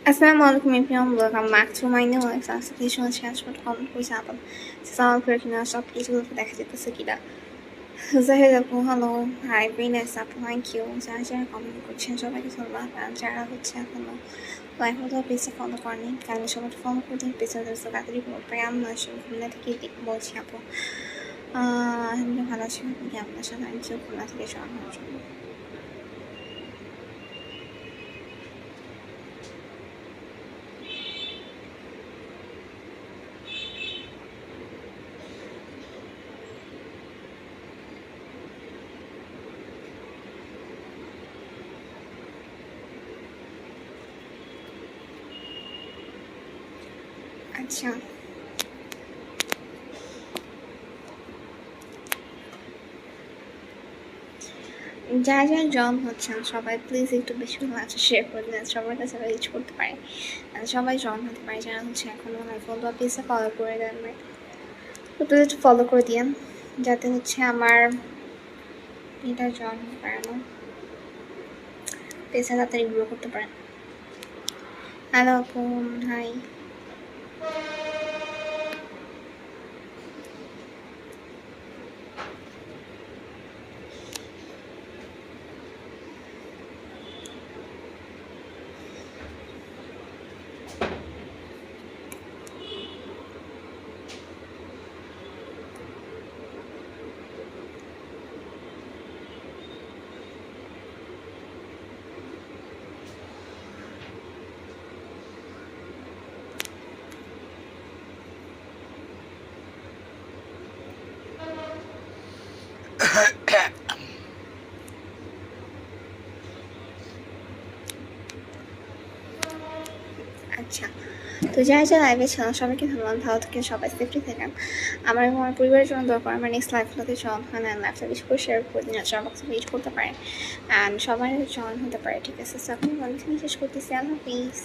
Assalamu alaikum everyone, welcome back to my new classification channel comment for example. Sound pertinent shop কিছুগুলো দেখা যেতেছে কিনা জাহিদ আপু hello hi ব্রিনেস আপু থ্যাংক ইউ যারা যারা কমেন্ট করছেন সবাইকে ধন্যবাদ আর যারা হচ্ছে এখনো লাইক মতো পেজে ফলো করেনি কারণ সবাই ফলো করে দিন পেজে তাড়াতাড়ি কোনো প্রেম আসে খুলনা থেকে বলছি আপু আমি ভালো আছি আপনি কেমন আছেন থ্যাংক ইউ খুলনা থেকে সরানোর জন্য আচ্ছা যারা যারা জয়েন হচ্ছেন সবাই প্লিজ একটু বেশি আছে শেয়ার করে দেন সবার কাছে রিচ করতে পারে সবাই জয়েন হতে পারে যারা হচ্ছে এখন ফোন বা পেজে ফলো করে দেন তো প্লিজ একটু ফলো করে দিন যাতে হচ্ছে আমার এটা জয়েন হতে পারে না পেজে তাড়াতাড়ি গ্রো করতে পারেন হ্যালো আপু হাই আচ্ছা তো যারা যারা লাইভে ছিলাম সবাইকে ধন্যবাদ ভালো থেকে সবাই সেফটি থাকেন আমার এবং আমার পরিবারের জন্য দরকার আমার নেক্সট লাইফগুলোতে জয়েন হয় না লাইফটা বেশি করে শেয়ার করে দিন সবার বক্সে রিচ করতে পারে অ্যান্ড সবাই জয়েন হতে পারে ঠিক আছে সো এখন অনেক শেষ করতেছি আল্লাহ হাফিজ